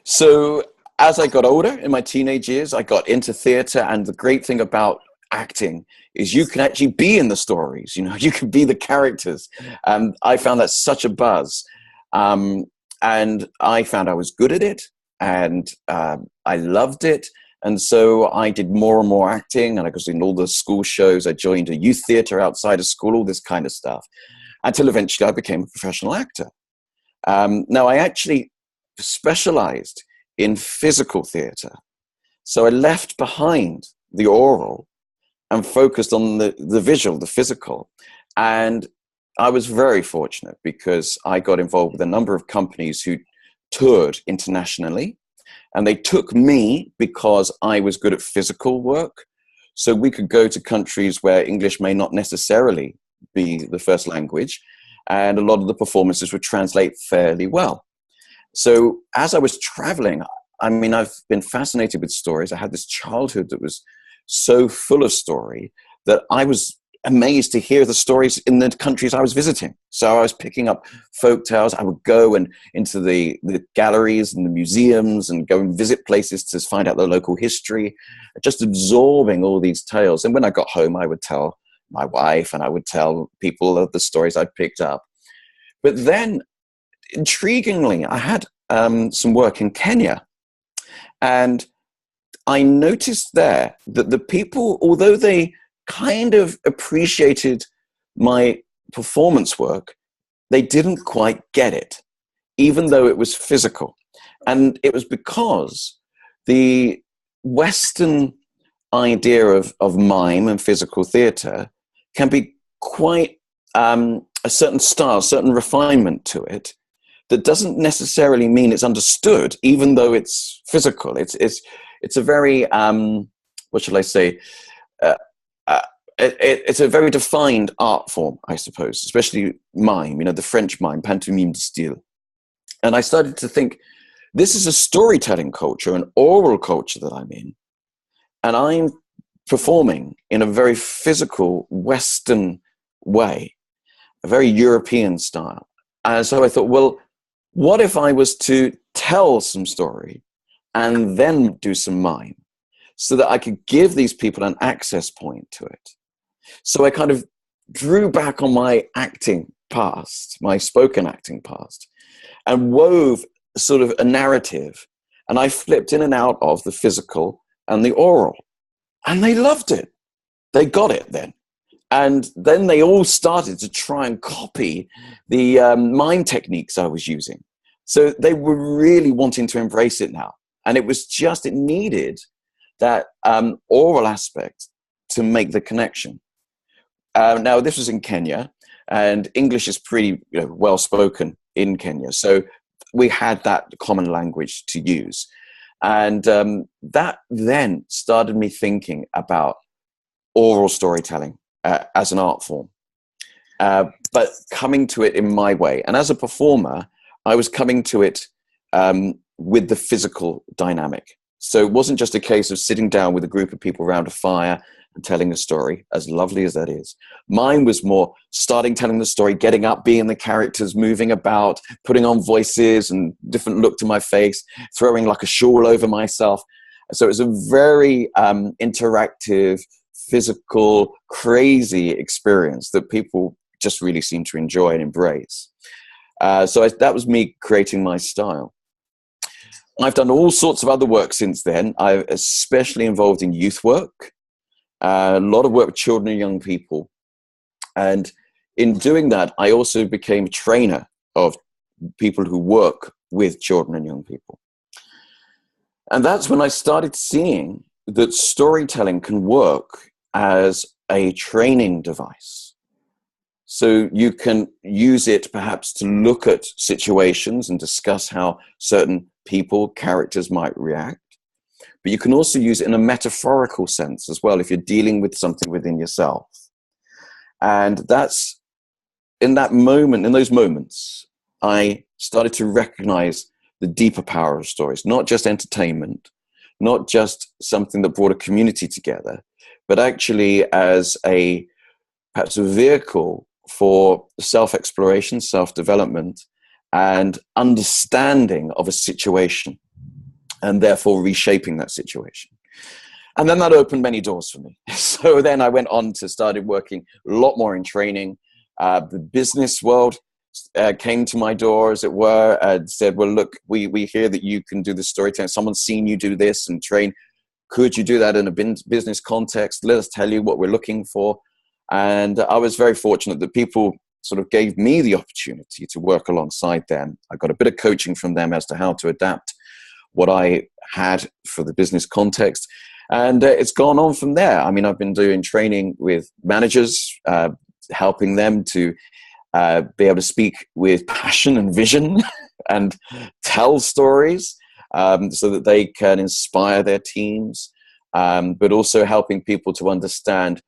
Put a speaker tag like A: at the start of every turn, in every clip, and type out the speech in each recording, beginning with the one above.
A: So as I got older in my teenage years, I got into theater. And the great thing about acting is you can actually be in the stories, you can be the characters. And I found that such a buzz. Um, and I found I was good at it, and I loved it. And so I did more and more acting, and I was in all the school shows. I joined a youth theater outside of school, all this kind of stuff, until eventually I became a professional actor. Now, I actually specialized in physical theater. So I left behind the oral and focused on the visual, the physical. And I was very fortunate because I got involved with a number of companies who toured internationally. And they took me because I was good at physical work. So we could go to countries where English may not necessarily be the first language. And a lot of the performances would translate fairly well. So as I was traveling, I mean, I've been fascinated with stories. I had this childhood that was so full of story that I was amazed to hear the stories in the countries I was visiting. So I was picking up folk tales. I would go into the galleries and the museums and go and visit places to find out the local history, just absorbing all these tales. And when I got home, I would tell my wife and I would tell people of the stories I'd picked up. But then, intriguingly, I had some work in Kenya. And I noticed there that the people, although they kind of appreciated my performance work, they didn't quite get it, even though it was physical. And it was because the Western idea of mime and physical theater can be quite a certain style, certain refinement to it that doesn't necessarily mean it's understood, even though it's physical. It's a very, what shall I say, it's a very defined art form, I suppose, especially mime, the French mime, pantomime de style. And I started to think, this is a storytelling culture, an oral culture that I'm in, and I'm performing in a very physical Western way, a very European style. And so I thought, well, what if I was to tell some story and then do some mime so that I could give these people an access point to it? So I kind of drew back on my acting past, my spoken acting past, and wove sort of a narrative. And I flipped in and out of the physical and the oral. And they loved it. They got it then. And then they all started to try and copy the mime techniques I was using. So they were really wanting to embrace it now. And it needed that oral aspect to make the connection. Now, this was in Kenya, and English is pretty well spoken in Kenya. So we had that common language to use. And that then started me thinking about oral storytelling as an art form, but coming to it in my way. And as a performer, I was coming to it with the physical dynamic. So it wasn't just a case of sitting down with a group of people around a fire and telling a story, as lovely as that is. Mine was more starting telling the story, getting up, being the characters, moving about, putting on voices and different look to my face, throwing like a shawl over myself. So it was a very interactive, physical, crazy experience that people just really seem to enjoy and embrace. That was me creating my style. I've done all sorts of other work since then. I'm especially involved in youth work, a lot of work with children and young people. And in doing that, I also became a trainer of people who work with children and young people. And that's when I started seeing that storytelling can work as a training device. So you can use it perhaps to look at situations and discuss how certain people, characters might react. But you can also use it in a metaphorical sense as well if you're dealing with something within yourself. And that's in those moments, I started to recognize the deeper power of stories, not just entertainment, not just something that brought a community together, but actually as perhaps a vehicle for self-exploration, self-development, and understanding of a situation. and therefore reshaping that situation. And then that opened many doors for me. So then I went on to started working a lot more in training. The business world came to my door, as it were, and said, well, look, we hear that you can do the storytelling. Someone's seen you do this and train. Could you do that in a business context? Let us tell you what we're looking for. And I was very fortunate that people sort of gave me the opportunity to work alongside them. I got a bit of coaching from them as to how to adapt what I had for the business context. And it's gone on from there. I mean, I've been doing training with managers, helping them to be able to speak with passion and vision and tell stories so that they can inspire their teams, but also helping people to understand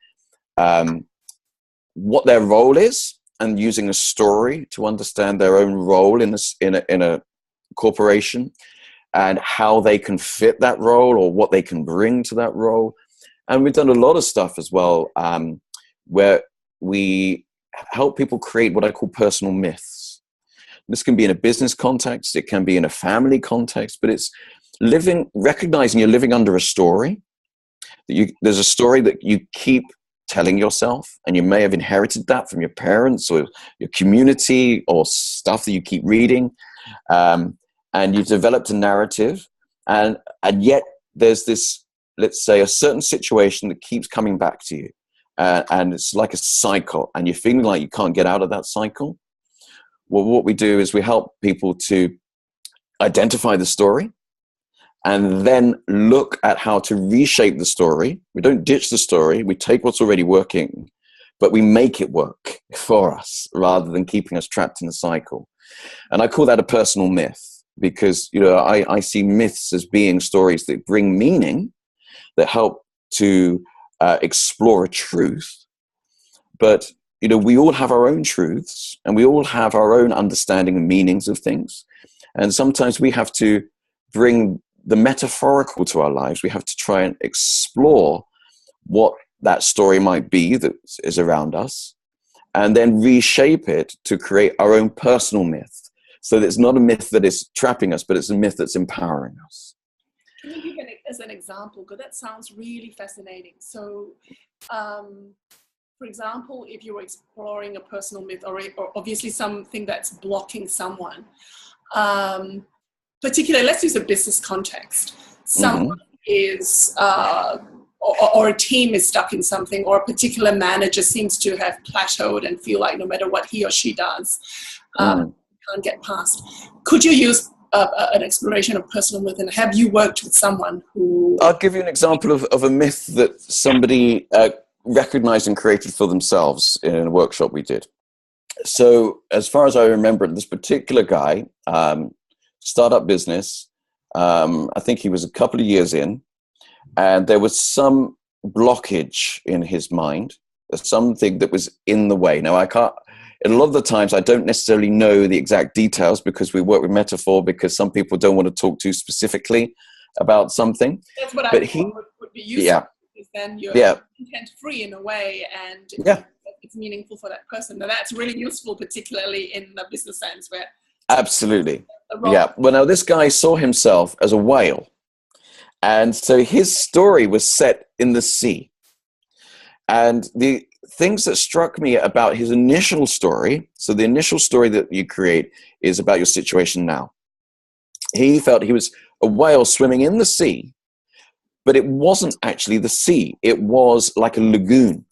A: what their role is and using a story to understand their own role in a corporation, and how they can fit that role or what they can bring to that role. And we've done a lot of stuff as well, where we help people create what I call personal myths. This can be in a business context, it can be in a family context, but it's recognizing you're living under a story. There's a story that you keep telling yourself, and you may have inherited that from your parents or your community or stuff that you keep reading. And you've developed a narrative, and yet there's this, let's say, a certain situation that keeps coming back to you, and it's like a cycle, and you're feeling like you can't get out of that cycle. Well, what we do is we help people to identify the story and then look at how to reshape the story. We don't ditch the story. We take what's already working, but we make it work for us rather than keeping us trapped in the cycle. And I call that a personal myth. Because, you know, I see myths as being stories that bring meaning, that help to explore a truth. But, you know, we all have our own truths, and we all have our own understanding and meanings of things. And sometimes we have to bring the metaphorical to our lives. We have to try and explore what that story might be that is around us, and then reshape it to create our own personal myth. So that it's not a myth that is trapping us, but it's a myth that's empowering us.
B: Can you give it as an example? Because that sounds really fascinating. So, for example, if you were exploring a personal myth or obviously something that's blocking someone, particularly, let's use a business context. Someone is, or a team is stuck in something, or a particular manager seems to have plateaued and feel like no matter what he or she does, can't get past. Could you use an exploration of personal myth, and have you worked with someone who...
A: I'll give you an example of a myth that somebody recognized and created for themselves in a workshop we did. So as far as I remember, this particular guy, startup business, I think he was a couple of years in, and there was some blockage in his mind, something that was in the way. Now, a lot of the times I don't necessarily know the exact details, because we work with metaphor, because some people don't want to talk too specifically about something.
B: That's what I thought would be useful.
A: Yeah.
B: Because then you're content free in a way, and it's meaningful for that person. Now that's really useful, particularly in the business sense where...
A: Absolutely. Yeah. Well, now this guy saw himself as a whale. And so his story was set in the sea. And the things that struck me about his initial story, so the initial story that you create is about your situation now. He felt he was a whale swimming in the sea, but it wasn't actually the sea. It was like a lagoon.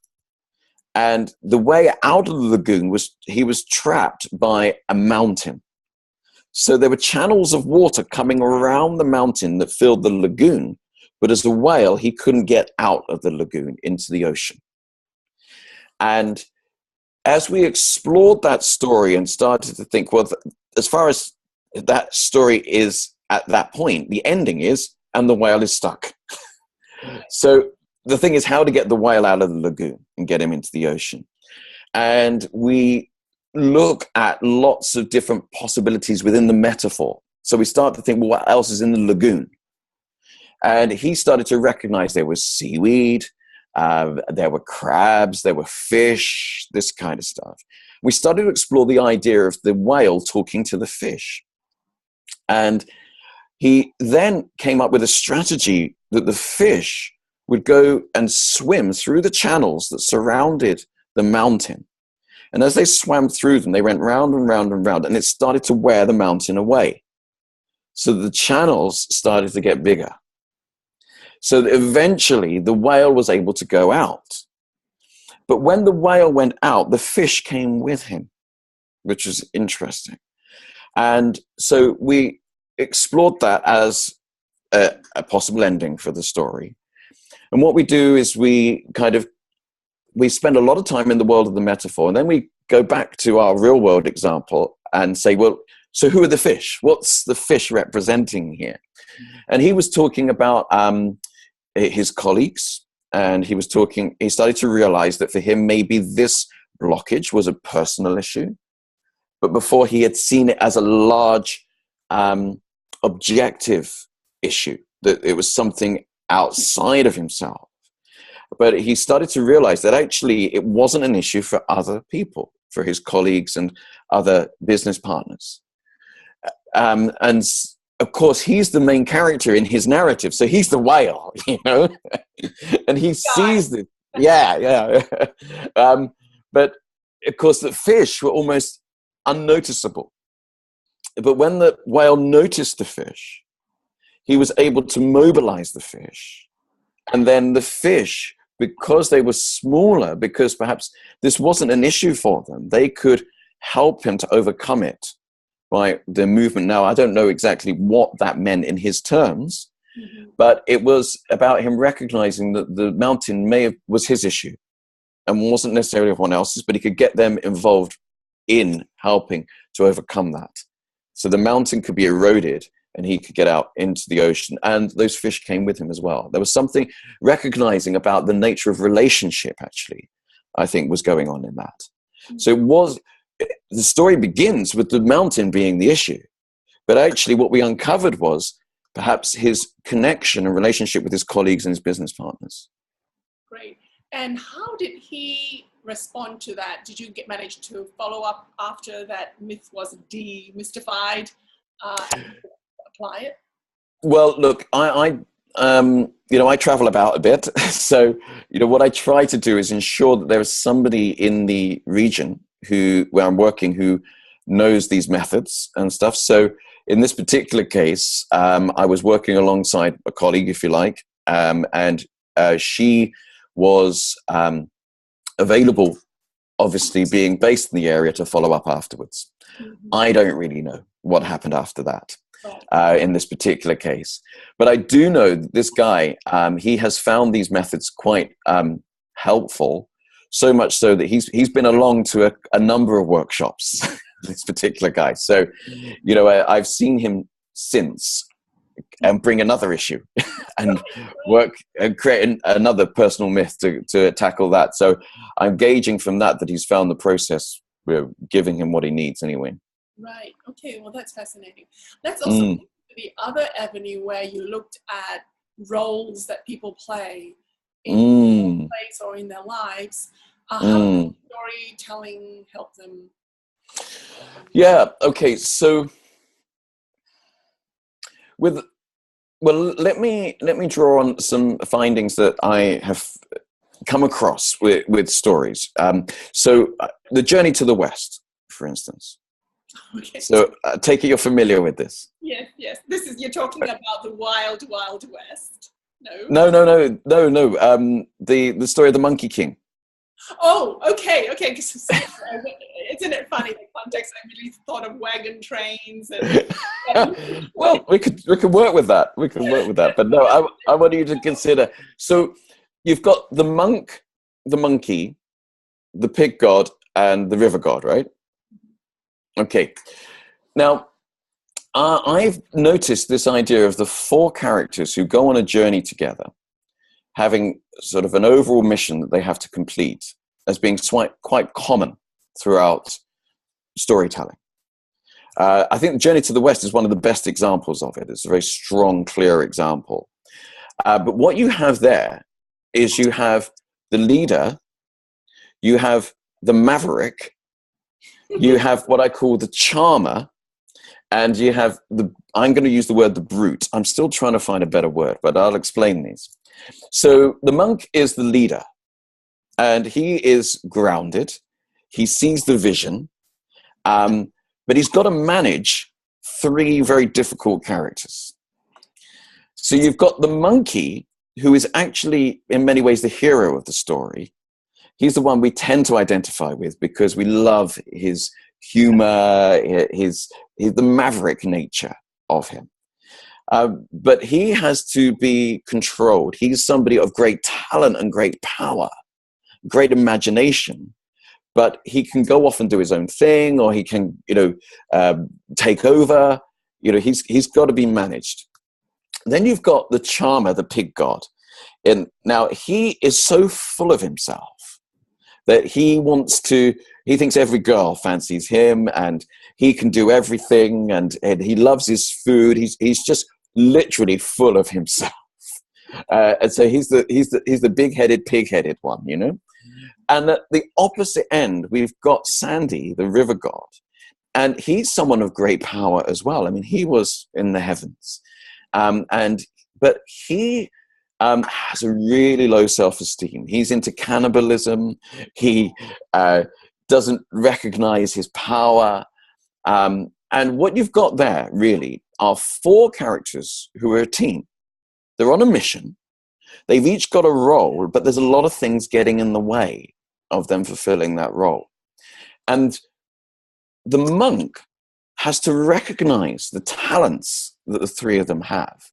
A: And the way out of the lagoon was he was trapped by a mountain. So there were channels of water coming around the mountain that filled the lagoon, but as a whale, he couldn't get out of the lagoon into the ocean. And as we explored that story and started to think, well, as far as that story is at that point, the ending is, and the whale is stuck. So the thing is how to get the whale out of the lagoon and get him into the ocean. And we look at lots of different possibilities within the metaphor. So we start to think, well, what else is in the lagoon? And he started to recognize there was seaweed, there were crabs, there were fish, this kind of stuff. We started to explore the idea of the whale talking to the fish. And he then came up with a strategy that the fish would go and swim through the channels that surrounded the mountain. And as they swam through them, they went round and round and round, and it started to wear the mountain away. So the channels started to get bigger. So that eventually the whale was able to go out. But when the whale went out, the fish came with him, which was interesting. And so we explored that as a possible ending for the story. And what we do is we spend a lot of time in the world of the metaphor, and then we go back to our real world example and say, well, so who are the fish? What's the fish representing here? And he was talking about his colleagues, and he started to realize that for him, maybe this blockage was a personal issue. But before, he had seen it as a large objective issue, that it was something outside of himself. But he started to realize that actually it wasn't an issue for other people, for his colleagues and other business partners. And of course, he's the main character in his narrative. So he's the whale, and he sees it. Yeah. But of course, the fish were almost unnoticeable. But when the whale noticed the fish, he was able to mobilize the fish. And then the fish, because they were smaller, because perhaps this wasn't an issue for them, they could help him to overcome it by their movement. Now, I don't know exactly what that meant in his terms, but it was about him recognizing that the mountain was his issue and wasn't necessarily everyone else's, but he could get them involved in helping to overcome that. So the mountain could be eroded and he could get out into the ocean, and those fish came with him as well. There was something recognizing about the nature of relationship, actually, I think was going on in that. So the story begins with the mountain being the issue, but actually what we uncovered was perhaps his connection and relationship with his colleagues and his business partners.
B: Great. And how did he respond to that? Did you manage to follow up after that myth was demystified and apply it?
A: Well, look, I travel about a bit. So, what I try to do is ensure that there is somebody in the region where I'm working who knows these methods and stuff. So in this particular case, I was working alongside a colleague, if you like, and she was available, obviously being based in the area, to follow up afterwards. I don't really know what happened after that in this particular case, but I do know that this guy, he has found these methods quite helpful, so much so that he's been along to a number of workshops, this particular guy. So, I've seen him since and bring another issue and work and create another personal myth to tackle that. So I'm gauging from that he's found the process, giving him what he needs anyway.
B: Right. Okay. Well, that's fascinating. Let's also the other avenue where you looked at roles that people play in their place or in their lives. How does storytelling help them?
A: Yeah. Okay. So let me draw on some findings that I have come across with stories. So the journey to the West, for instance. Okay. So take it you're familiar with this.
B: Yes. You're talking about the wild West.
A: No. The story of the Monkey King.
B: Oh, okay. Isn't it funny, the context? I really thought of wagon trains. And
A: well, we could work with that. But no, I want you to consider. So you've got the monk, the monkey, the pig god, and the river god, right? Okay. Now, I've noticed this idea of the four characters who go on a journey together, having sort of an overall mission that they have to complete, as being quite common throughout storytelling. I think the Journey to the West is one of the best examples of it. It's a very strong, clear example. But what you have there is you have the leader, you have the maverick, you have what I call the charmer, And you have I'm going to use the word the brute. I'm still trying to find a better word, but I'll explain these. So the monk is the leader, and he is grounded. He sees the vision, but he's got to manage three very difficult characters. So you've got the monkey, who is actually, in many ways, the hero of the story. He's the one we tend to identify with because we love his humor, the maverick nature of him. But he has to be controlled. He's somebody of great talent and great power, great imagination. But he can go off and do his own thing, or he can, take over. He's got to be managed. Then you've got the charmer, the pig god. And now he is so full of himself that he thinks every girl fancies him, and he can do everything, and he loves his food. He's just literally full of himself. And so he's the big-headed, pig-headed one, And at the opposite end, we've got Sandy, the river god. And he's someone of great power as well. I mean, he was in the heavens. But he has a really low self-esteem. He's into cannibalism. He doesn't recognize his power. And what you've got there, really, are four characters who are a team. They're on a mission. They've each got a role, but there's a lot of things getting in the way of them fulfilling that role. And the monk has to recognize the talents that the three of them have.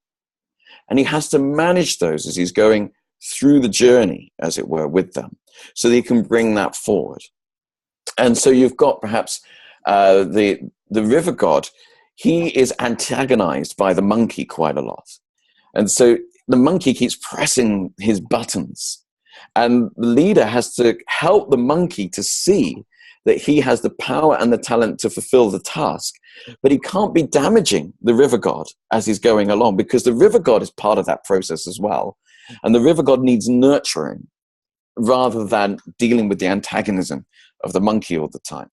A: And he has to manage those as he's going through the journey, as it were, with them, so that he can bring that forward. And so you've got perhaps the river god. He is antagonized by the monkey quite a lot. And so the monkey keeps pressing his buttons. And the leader has to help the monkey to see that he has the power and the talent to fulfill the task. But he can't be damaging the river god as he's going along, because the river god is part of that process as well. And the river god needs nurturing rather than dealing with the antagonism of the monkey all the time.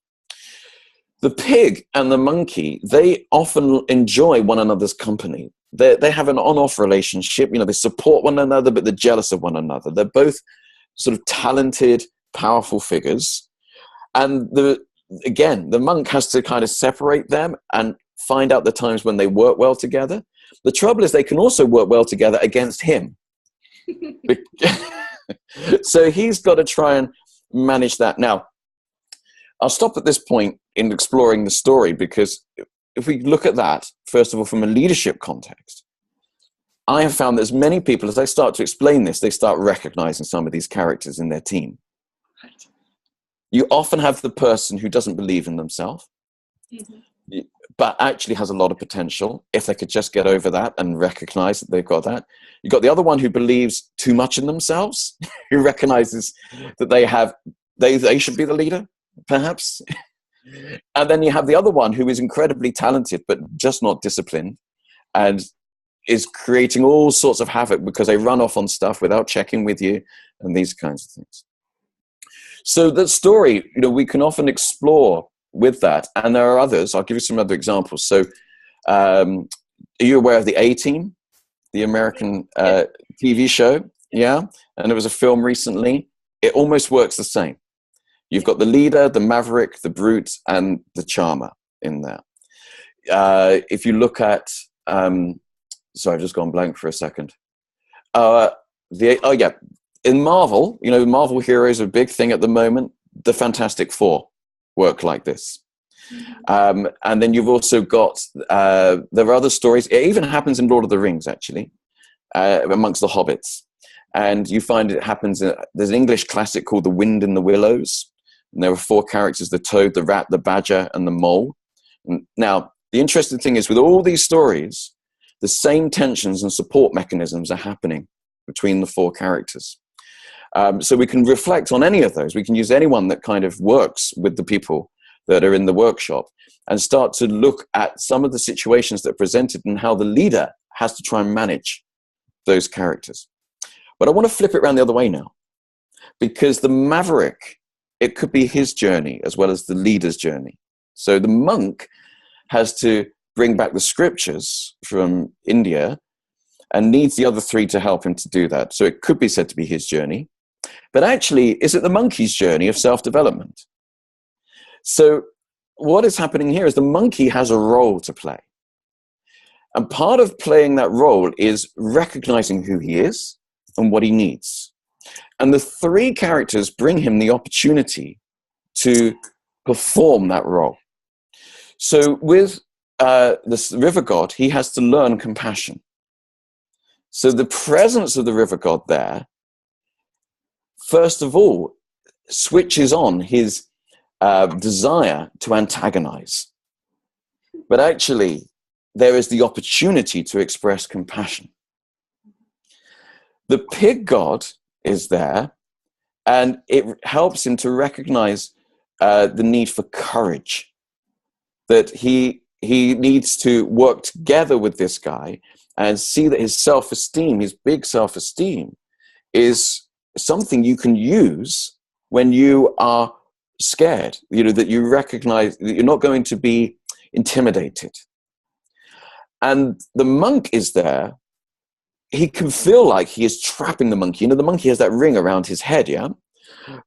A: The pig and the monkey, they often enjoy one another's company. They have an on-off relationship. They support one another, but they're jealous of one another. They're both sort of talented, powerful figures. And the monk has to kind of separate them and find out the times when they work well together. The trouble is they can also work well together against him. So he's got to try and manage that. Now, I'll stop at this point in exploring the story, because if we look at that, first of all, from a leadership context, I have found that as many people, as I start to explain this, they start recognizing some of these characters in their team. Right. You often have the person who doesn't believe in themselves, but actually has a lot of potential, if they could just get over that and recognize that they've got that. You've got the other one who believes too much in themselves, who recognizes that they should be the leader, perhaps. And then you have the other one who is incredibly talented, but just not disciplined, and is creating all sorts of havoc because they run off on stuff without checking with you, and these kinds of things. So the story, we can often explore with that. And there are others. I'll give you some other examples. So are you aware of the A-Team, the American TV show? Yeah. And there was a film recently. It almost works the same. You've got the leader, the maverick, the brute, and the charmer in there. If you look at, sorry, I've just gone blank for a second. In Marvel, Marvel heroes are a big thing at the moment. The Fantastic Four work like this. And then you've also got, there are other stories. It even happens in Lord of the Rings, actually, amongst the hobbits. And you find it happens, there's an English classic called The Wind in the Willows. And there are four characters: the toad, the rat, the badger, and the mole. And now, the interesting thing is, with all these stories, the same tensions and support mechanisms are happening between the four characters. So we can reflect on any of those. We can use anyone that kind of works with the people that are in the workshop and start to look at some of the situations that are presented and how the leader has to try and manage those characters. But I want to flip it around the other way now, because the maverick, it could be his journey as well as the leader's journey. So the monk has to bring back the scriptures from India and needs the other three to help him to do that. So it could be said to be his journey. But actually, is it the monkey's journey of self-development? So what is happening here is the monkey has a role to play. And part of playing that role is recognizing who he is and what he needs. And the three characters bring him the opportunity to perform that role. So with this river god, he has to learn compassion. So the presence of the river god there, first of all, switches on his desire to antagonize. But actually, there is the opportunity to express compassion. The pig god is there, and it helps him to recognize the need for courage, that he needs to work together with this guy and see that his self-esteem, his big self-esteem, is something you can use when you are scared, that you recognize that you're not going to be intimidated. And the monk is there. He can feel like he is trapping the monkey. The monkey has that ring around his head, yeah?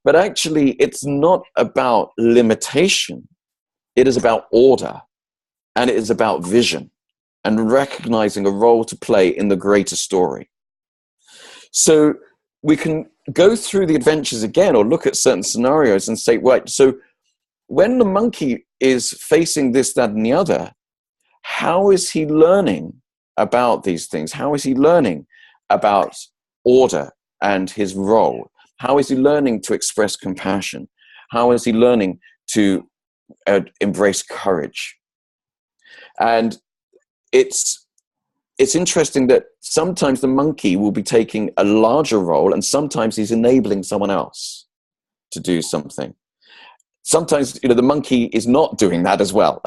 A: But actually, it's not about limitation. It is about order. And it is about vision and recognizing a role to play in the greater story. So we can go through the adventures again or look at certain scenarios and say, right, so when the monkey is facing this, that, and the other, how is he learning about these things? How is he learning about order and his role? How is he learning to express compassion? How is he learning to embrace courage? And it's interesting that sometimes the monkey will be taking a larger role and sometimes he's enabling someone else to do something. Sometimes, the monkey is not doing that as well,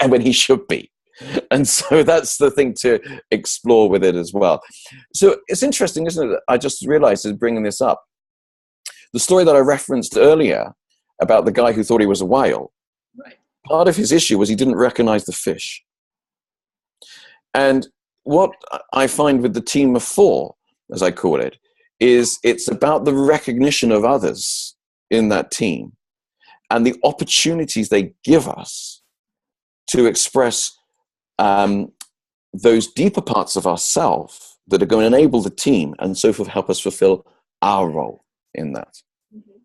A: and when he should be. And so that's the thing to explore with it as well. So it's interesting, isn't it? I just realized as bringing this up, the story that I referenced earlier about the guy who thought he was a whale.
B: Right.
A: Part of his issue was he didn't recognize the fish. And what I find with the team of four, as I call it, is it's about the recognition of others in that team and the opportunities they give us to express those deeper parts of ourselves that are going to enable the team and so forth, help us fulfill our role in that.
B: Mm-hmm.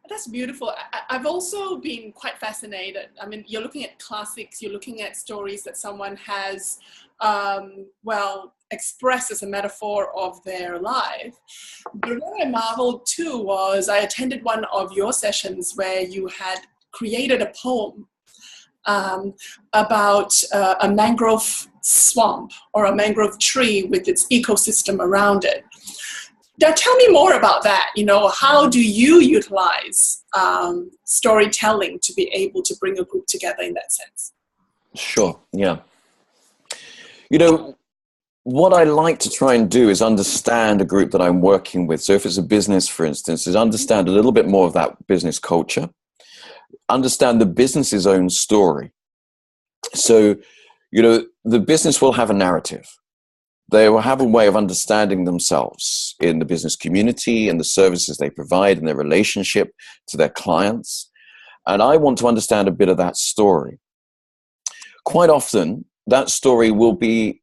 B: That's beautiful. I've also been quite fascinated. I mean, you're looking at classics, you're looking at stories that someone has, expressed as a metaphor of their life. But what I marveled too was I attended one of your sessions where you had created a poem about a mangrove swamp or a mangrove tree with its ecosystem around it. Now, tell me more about that. How do you utilize storytelling to be able to bring a group together in that sense?
A: Sure, yeah. What I like to try and do is understand a group that I'm working with. So if it's a business, for instance, is understand a little bit more of that business culture, understand the business's own story. So, the business will have a narrative. They will have a way of understanding themselves in the business community and the services they provide and their relationship to their clients. And I want to understand a bit of that story. Quite often, that story will be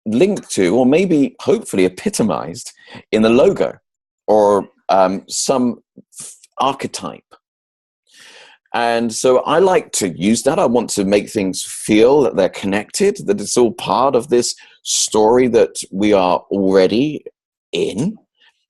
A: linked to, or maybe hopefully epitomized in the logo or some archetype. And so I like to use that. I want to make things feel that they're connected, that it's all part of this story that we are already in.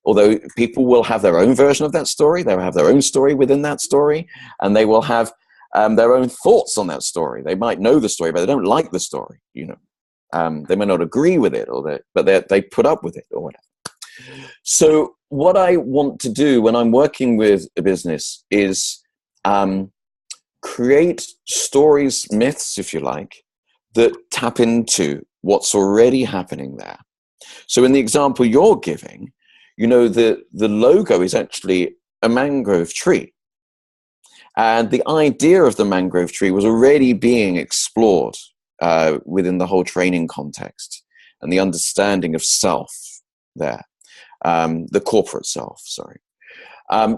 A: Although people will have their own version of that story, they will have their own story within that story, and they will have their own thoughts on that story. They might know the story, but they don't like the story. They may not agree with it, but they put up with it or whatever. So what I want to do when I'm working with a business is create stories, myths, if you like, that tap into what's already happening there. So in the example you're giving, the logo is actually a mangrove tree. And the idea of the mangrove tree was already being explored within the whole training context and the understanding of self there, the corporate self, sorry.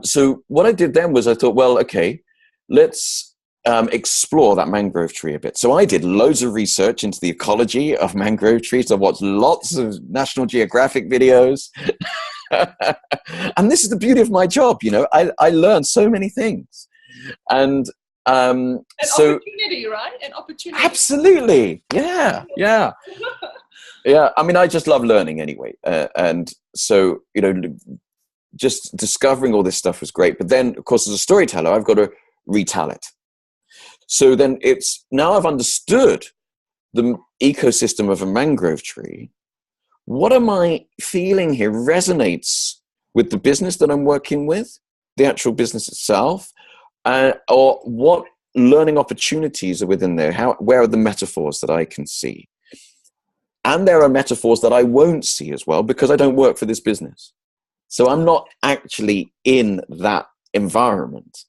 A: So what I did then was I thought, well, okay, let's explore that mangrove tree a bit. So I did loads of research into the ecology of mangrove trees. I watched lots of National Geographic videos. And this is the beauty of my job, you know, I learned so many things. And
B: an
A: so
B: opportunity, right? An opportunity.
A: Absolutely. Yeah. Yeah. Yeah. I mean, I just love learning anyway. And so, you know, just discovering all this stuff was great. But then, of course, as a storyteller, I've got to retell it. So then now I've understood the ecosystem of a mangrove tree. What am I feeling here resonates with the business that I'm working with, the actual business itself, or what learning opportunities are within there? Where are the metaphors that I can see? And there are metaphors that I won't see as well because I don't work for this business. So I'm not actually in that environment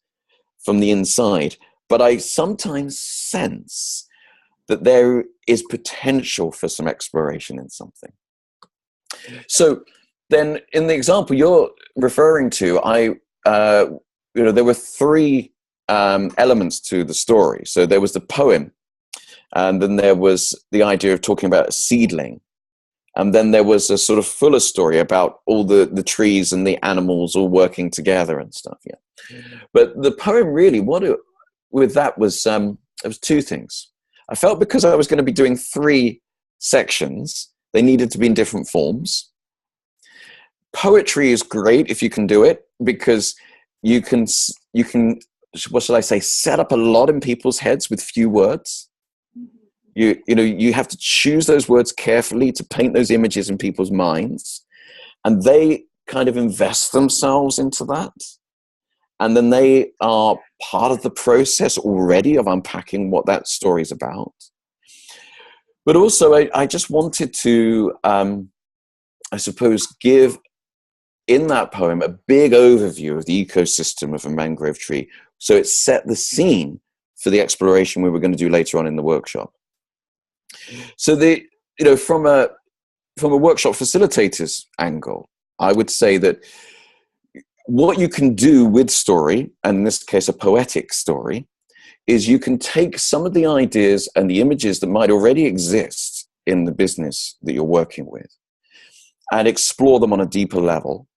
A: from the inside, but I sometimes sense that there is potential for some exploration in something. So then in the example you're referring to, there were three elements to the story. So there was the poem, and then there was the idea of talking about a seedling, and then there was a sort of fuller story about all the trees and the animals all working together and stuff. Yeah, but the poem really, with that was it was two things. I felt because I was going to be doing three sections, they needed to be in different forms. Poetry is great if you can do it because you can, what shall I say, set up a lot in people's heads with few words. You have to choose those words carefully to paint those images in people's minds, and they kind of invest themselves into that. And then they are part of the process already of unpacking what that story is about. But also, I just wanted to, I suppose, give in that poem a big overview of the ecosystem of a mangrove tree. So it set the scene for the exploration we were going to do later on in the workshop. So from a workshop facilitator's angle, I would say that what you can do with story, and in this case a poetic story, is you can take some of the ideas and the images that might already exist in the business that you're working with and explore them on a deeper level.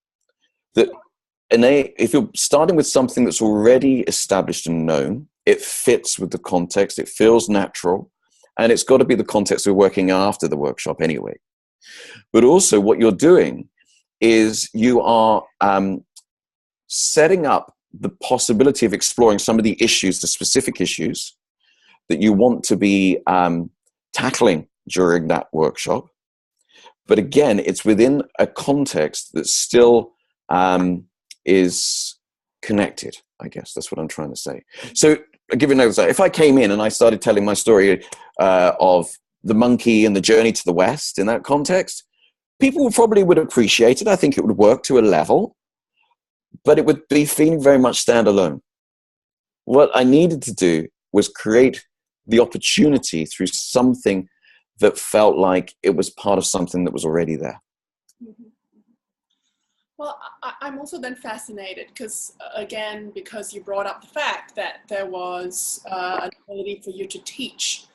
A: If you're starting with something that's already established and known, it fits with the context, it feels natural, and it's got to be the context we're working after the workshop anyway. But also what you're doing is you are setting up the possibility of exploring some of the issues, the specific issues that you want to be tackling during that workshop. But again, it's within a context that still is connected, I guess. That's what I'm trying to say. So I'll give you an example. If I came in and I started telling my story of the monkey and the journey to the West in that context, people probably would appreciate it. I think it would work to a level, but it would be feeling very much standalone. What I needed to do was create the opportunity through something that felt like it was part of something that was already there.
B: Mm-hmm. Well, I'm also then fascinated because you brought up the fact that there was an ability for you to teach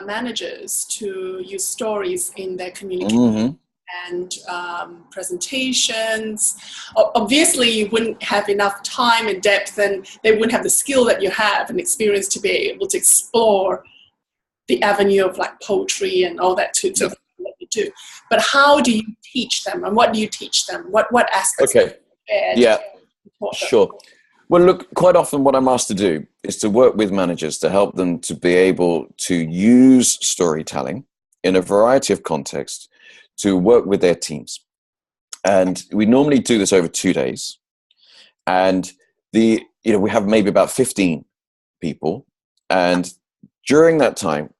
B: managers to use stories in their communication and presentations. Obviously, you wouldn't have enough time and depth, and they wouldn't have the skill that you have and experience to be able to explore the avenue of like poetry and all that to what you do. But how do you teach them, and what do you teach them? What aspects?
A: Okay. Yeah. Sure. Well, look, quite often what I'm asked to do is to work with managers to help them to be able to use storytelling in a variety of contexts to work with their teams. And we normally do this over 2 days. And we have maybe about 15 people. And during that time,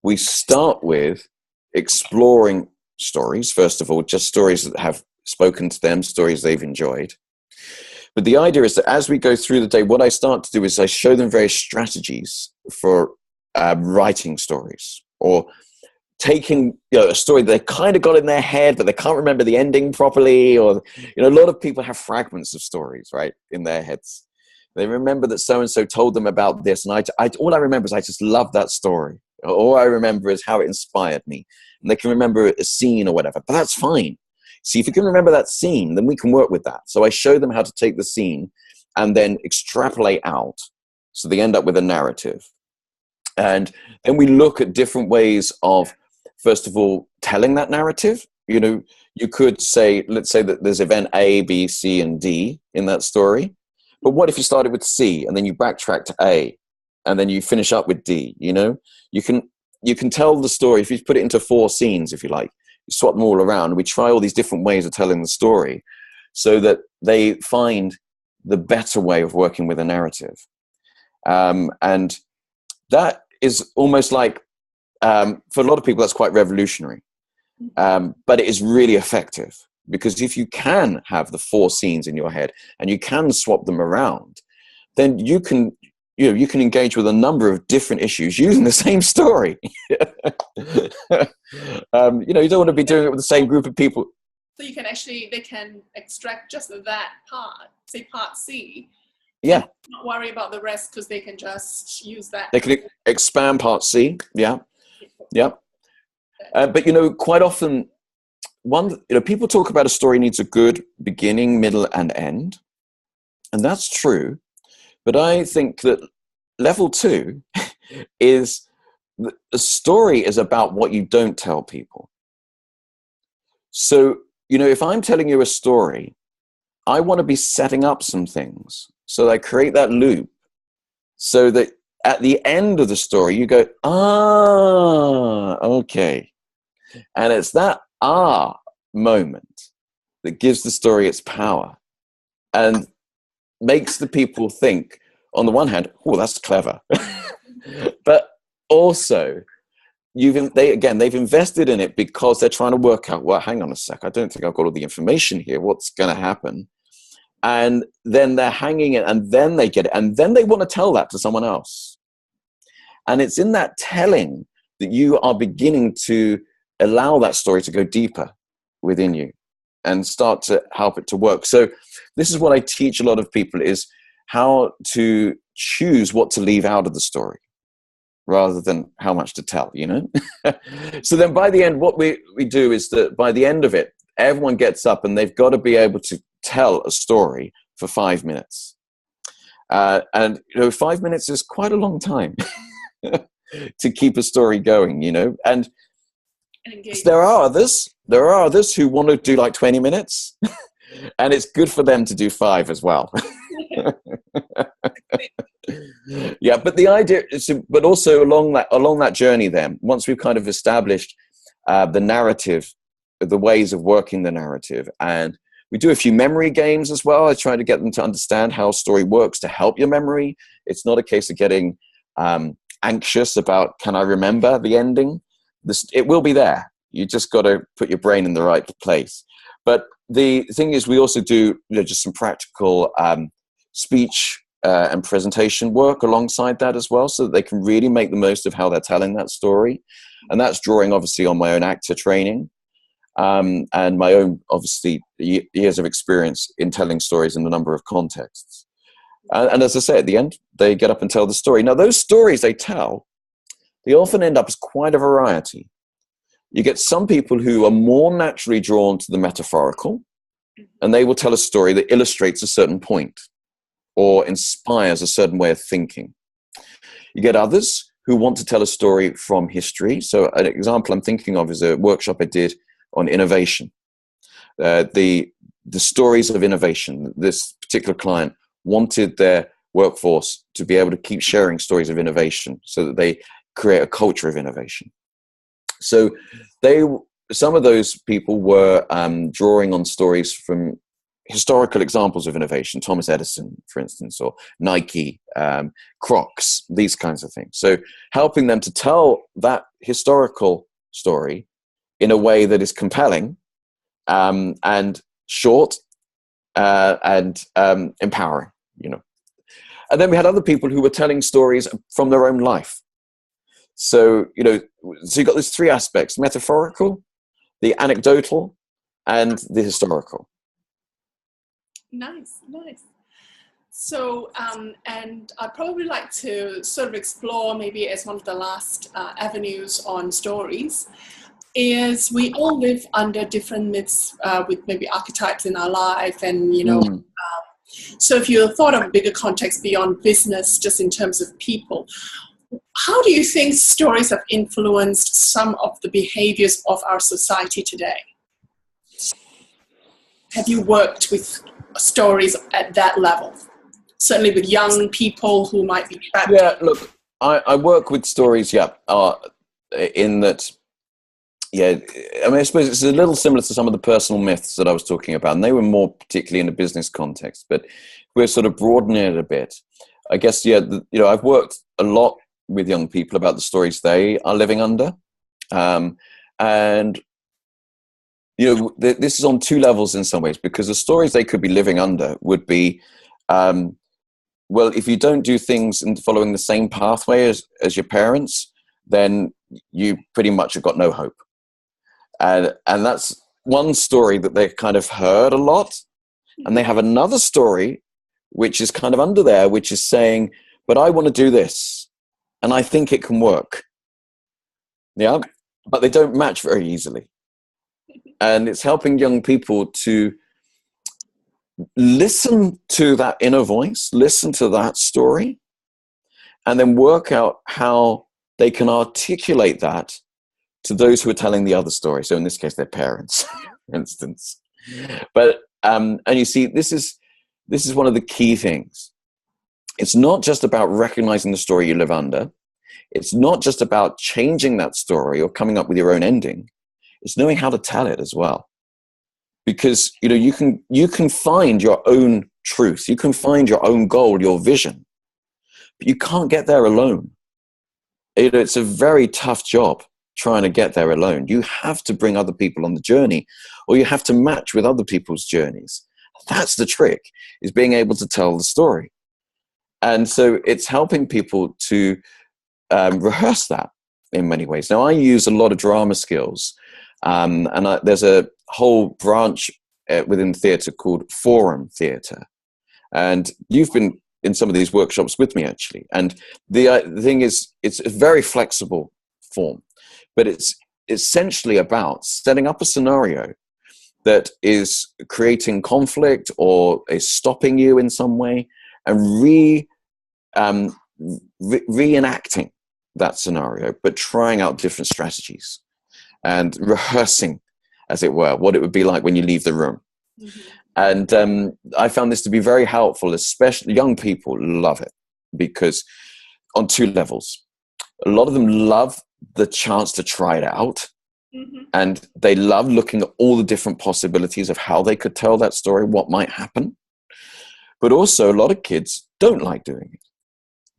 A: we start with exploring stories, first of all, just stories that have spoken to them, stories they've enjoyed. But the idea is that as we go through the day, what I start to do is I show them various strategies for writing stories or taking, a story that they kind of got in their head, but they can't remember the ending properly. Or, a lot of people have fragments of stories, right, in their heads. They remember that so-and-so told them about this. And all I remember is I just love that story. All I remember is how it inspired me. And they can remember a scene or whatever, but that's fine. See, if you can remember that scene, then we can work with that. So I show them how to take the scene and then extrapolate out. So they end up with a narrative. And then we look at different ways of, first of all, telling that narrative. You could say, let's say that there's event A, B, C, and D in that story. But what if you started with C and then you backtrack to A and then you finish up with D? You can tell the story if you put it into 4 scenes, if you like. You swap them all around. We try all these different ways of telling the story so that they find the better way of working with a narrative. And that is almost like, for a lot of people, that's quite revolutionary. But it is really effective, because if you can have the 4 scenes in your head and you can swap them around, then you can engage with a number of different issues using the same story. You don't want to be doing it with the same group of people.
B: So they can extract just that part, say part C.
A: Yeah.
B: Not worry about the rest, because they can just use that.
A: They can expand part C. Yeah. Yeah. But, quite often, people talk about a story needs a good beginning, middle, and end. And that's true. But I think that level 2 is the story is about what you don't tell people. So, if I'm telling you a story, I want to be setting up some things so that I create that loop so that at the end of the story, you go, okay. And it's that moment that gives the story its power and makes the people think, on the one hand, oh, that's clever. But also, they've invested in it because they're trying to work out, well, hang on a sec, I don't think I've got all the information here. What's going to happen? And then they're hanging it, and then they get it, and then they want to tell that to someone else. And it's in that telling that you are beginning to allow that story to go deeper within you and start to help it to work. So this is what I teach a lot of people, is how to choose what to leave out of the story rather than how much to tell, So then by the end, what we do is that by the end of it, everyone gets up and they've got to be able to tell a story for 5 minutes. And 5 minutes is quite a long time to keep a story going, and there are others who want to do like 20 minutes and it's good for them to do 5 as well. Yeah, but the idea is, but also along that journey, then once we've kind of established the narrative, the ways of working the narrative, and we do a few memory games as well. I try to get them to understand how a story works to help your memory. It's not a case of getting anxious about, can I remember the ending? It will be there. You just got to put your brain in the right place. But the thing is, we also do just some practical speech and presentation work alongside that as well, so that they can really make the most of how they're telling that story. And that's drawing obviously on my own actor training and my own obviously years of experience in telling stories in a number of contexts. And as I say, at the end, they get up and tell the story. Now, those stories they tell, they often end up as quite a variety. You get some people who are more naturally drawn to the metaphorical, and they will tell a story that illustrates a certain point or inspires a certain way of thinking. You get others who want to tell a story from history. So an example I'm thinking of is a workshop I did on innovation. The stories of innovation. This particular client wanted their workforce to be able to keep sharing stories of innovation so that they create a culture of innovation. So some of those people were drawing on stories from historical examples of innovation, Thomas Edison, for instance, or Nike, Crocs, these kinds of things. So helping them to tell that historical story in a way that is compelling and short and empowering, And then we had other people who were telling stories from their own life. So, so you've got those three aspects: metaphorical, the anecdotal, and the historical.
B: Nice, nice. So, and I'd probably like to sort of explore, maybe as one of the last avenues on stories, is we all live under different myths with maybe archetypes in our life, and so if you thought of a bigger context beyond business, just in terms of people, how do you think stories have influenced some of the behaviors of our society today? Have you worked with stories at that level? Certainly with young people who might be trapped.
A: Yeah, look, I work with stories, in that, I mean, I suppose it's a little similar to some of the personal myths that I was talking about, and they were more particularly in a business context, but we're sort of broadening it a bit. I guess, I've worked a lot with young people about the stories they are living under. And, this is on two levels in some ways, because the stories they could be living under would be, well, if you don't do things and following the same pathway as your parents, then you pretty much have got no hope. And that's one story that they've kind of heard a lot. And they have another story, which is kind of under there, which is saying, but I want to do this, and I think it can work. Yeah, but they don't match very easily. And it's helping young people to listen to that inner voice, listen to that story, and then work out how they can articulate that to those who are telling the other story. So in this case, their parents, for instance. But and you see, this is one of the key things. It's not just about recognizing the story you live under. It's not just about changing that story or coming up with your own ending. It's knowing how to tell it as well. Because you can find your own truth, you can find your own goal, your vision, but you can't get there alone. It's a very tough job trying to get there alone. You have to bring other people on the journey, or you have to match with other people's journeys. That's the trick, is being able to tell the story. And so it's helping people to rehearse that in many ways. Now, I use a lot of drama skills, and there's a whole branch within theatre called forum theatre. And you've been in some of these workshops with me, actually. And the thing is, it's a very flexible form, but it's essentially about setting up a scenario that is creating conflict or is stopping you in some way, and reenacting that scenario, but trying out different strategies and rehearsing, as it were, what it would be like when you leave the room. Mm-hmm. And I found this to be very helpful, especially young people love it, because on two levels. A lot of them love the chance to try it out. Mm-hmm. And they love looking at all the different possibilities of how they could tell that story, what might happen. But also a lot of kids don't like doing it,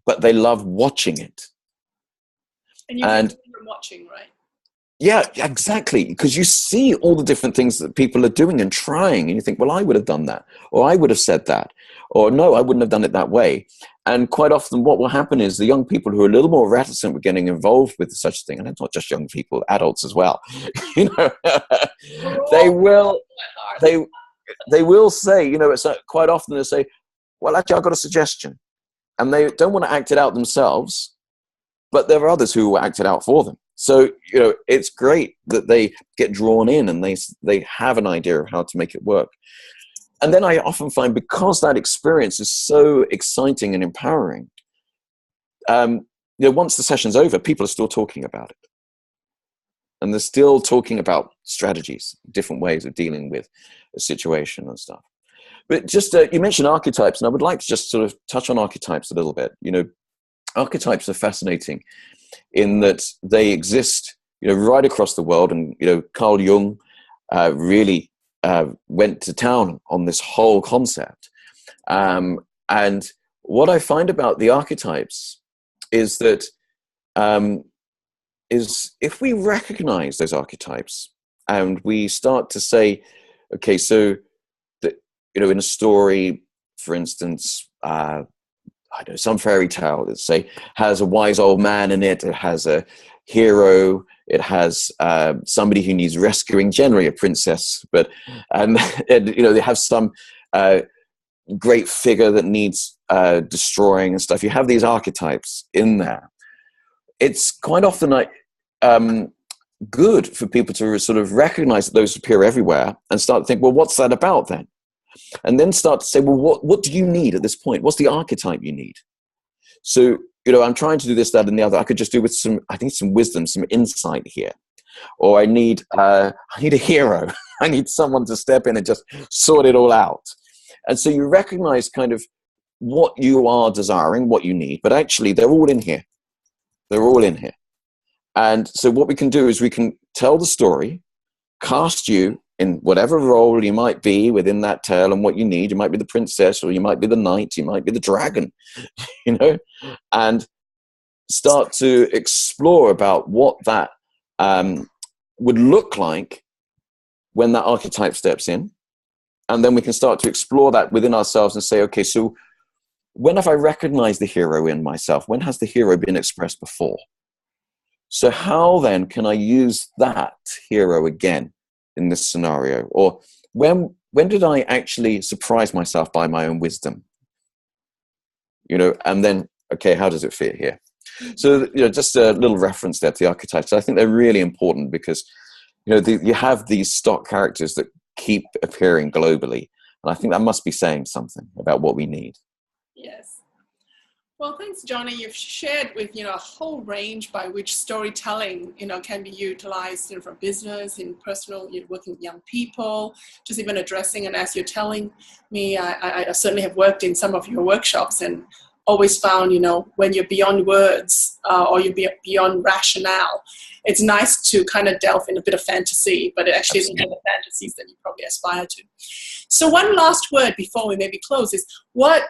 A: but they love watching it.
B: And you can from watching, right?
A: Yeah, exactly. Because you see all the different things that people are doing and trying, and you think, well, I would have done that, or I would have said that, or no, I wouldn't have done it that way. And quite often what will happen is the young people who are a little more reticent with getting involved with such a thing, and it's not just young people, adults as well, they will say, it's quite often they say, well, actually, I've got a suggestion. And they don't want to act it out themselves, but there are others who will act it out for them. So, it's great that they get drawn in and they have an idea of how to make it work. And then I often find, because that experience is so exciting and empowering, once the session's over, people are still talking about it. And they're still talking about strategies, different ways of dealing with a situation and stuff. But just, you mentioned archetypes, and I would like to just sort of touch on archetypes a little bit. Archetypes are fascinating in that they exist, right across the world. And, Carl Jung really went to town on this whole concept. And what I find about the archetypes is that if we recognize those archetypes and we start to say, okay, so that, in a story, for instance, I don't know, some fairy tale that say has a wise old man in it. It has a hero. It has somebody who needs rescuing, generally a princess, but and they have some great figure that needs destroying and stuff. You have these archetypes in there. It's quite often like good for people to sort of recognize that those appear everywhere and start to think, well, what's that about then? And then start to say, well, what do you need at this point? What's the archetype you need? So, I'm trying to do this, that, and the other. I could just do with some wisdom, some insight here. Or I need a hero. I need someone to step in and just sort it all out. And so you recognize kind of what you are desiring, what you need, but actually they're all in here. They're all in here. And so what we can do is we can tell the story, cast you in whatever role you might be within that tale and what you need. You might be the princess, or you might be the knight, you might be the dragon, and start to explore about what that would look like when that archetype steps in. And then we can start to explore that within ourselves and say, okay, so when have I recognized the hero in myself? When has the hero been expressed before? So how then can I use that hero again in this scenario? Or when did I actually surprise myself by my own wisdom? And then, okay, how does it fit here? So, just a little reference there to the archetypes. I think they're really important because, you have these stock characters that keep appearing globally. And I think that must be saying something about what we need.
B: Yes. Well, thanks, Johnny. You've shared with, a whole range by which storytelling, can be utilized for business, in personal, working with young people, just even addressing. And as you're telling me, I certainly have worked in some of your workshops and always found, when you're beyond words or you're beyond rationale, it's nice to kind of delve in a bit of fantasy, but it actually isn't the fantasies that you probably aspire to. So one last word before we maybe close is, what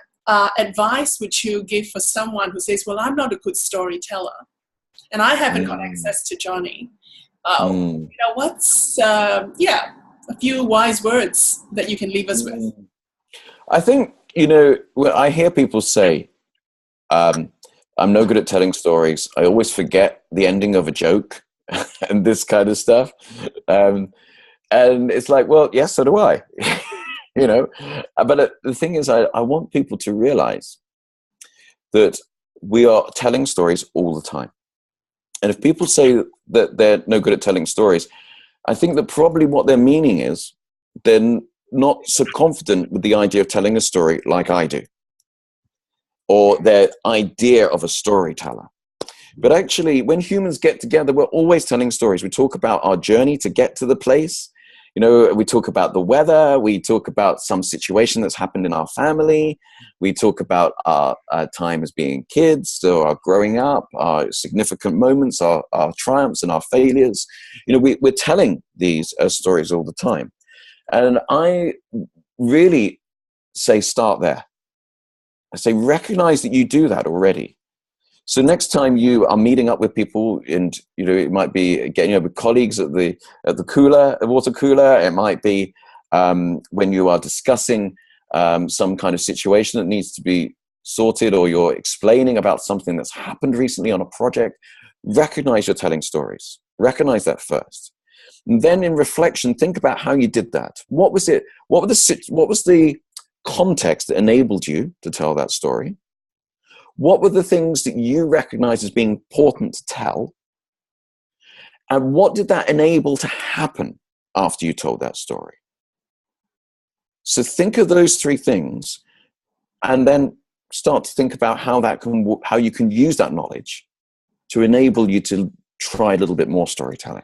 B: advice would you give for someone who says, well, I'm not a good storyteller and I haven't got access to Johnny? What's, a few wise words that you can leave us with?
A: I think, when I hear people say, I'm no good at telling stories. I always forget the ending of a joke and this kind of stuff. And it's like, well, yes, so do I. But the thing is, I want people to realize that we are telling stories all the time. And if people say that they're no good at telling stories, I think that probably what their meaning is, they're not so confident with the idea of telling a story like I do, or their idea of a storyteller. But actually, when humans get together, we're always telling stories. We talk about our journey to get to the place. We talk about the weather. We talk about some situation that's happened in our family. We talk about our time as being kids, or our growing up, our significant moments, our triumphs and our failures. We're telling these stories all the time. And I really say start there. I say recognize that you do that already. So next time you are meeting up with people, and it might be getting with colleagues at the water cooler. It might be when you are discussing some kind of situation that needs to be sorted, or you're explaining about something that's happened recently on a project. Recognize you're telling stories. Recognize that first, and then in reflection, think about how you did that. What was it? What was the context that enabled you to tell that story? What were the things that you recognize as being important to tell? And what did that enable to happen after you told that story? So think of those three things, and then start to think about how you can use that knowledge to enable you to try a little bit more storytelling.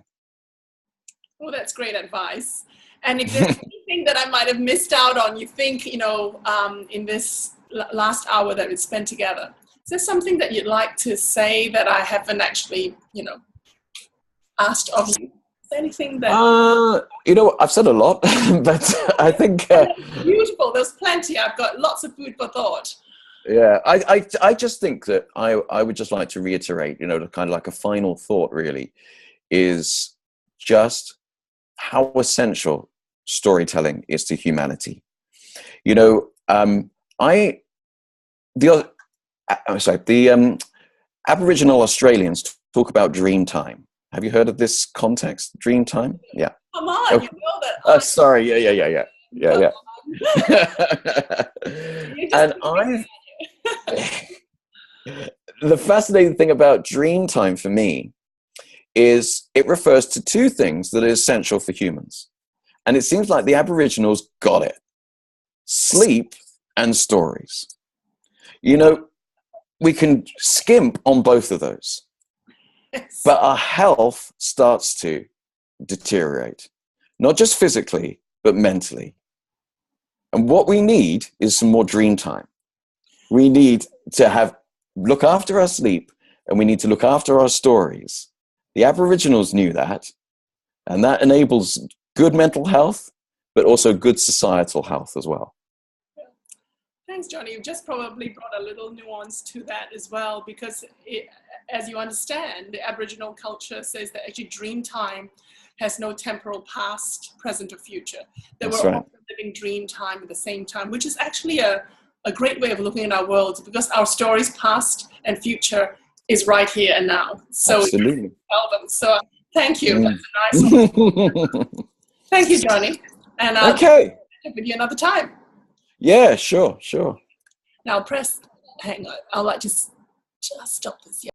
B: Well, that's great advice. And if there's anything that I might have missed out on, you think, in this last hour that we spent together, is there something that you'd like to say that I haven't actually, asked of you? Is there anything that...
A: I've said a lot, but I think...
B: Beautiful. There's plenty. I've got lots of food for thought.
A: Yeah, I just think that I would just like to reiterate, kind of like a final thought really, is just how essential storytelling is to humanity. I'm sorry, the Aboriginal Australians talk about dream time. Have you heard of this context, dream time? Yeah.
B: Come on,
A: Okay.
B: you know that.
A: Sorry, yeah.
B: You just
A: And the fascinating thing about dream time for me is it refers to two things that are essential for humans. And it seems like the Aboriginals got it. Sleep and stories. You know, we can skimp on both of those, but our health starts to deteriorate, not just physically, but mentally. And what we need is some more dream time. We need to look after our sleep, and we need to look after our stories. The Aboriginals knew that, and that enables good mental health, but also good societal health as well.
B: Thanks, Johnny. You've just probably brought a little nuance to that as well, because as you understand, the Aboriginal culture says that actually dream time has no temporal past, present, or future. That we're all living dream time at the same time, which is actually a great way of looking at our world, because our stories, past and future, is right here and now. So
A: absolutely.
B: Tell them. So thank you. That's a nice one. Thank you, Johnny. And
A: okay.
B: I'll with you another time.
A: Yeah, sure.
B: Now hang on. I'll just stop this. Yeah.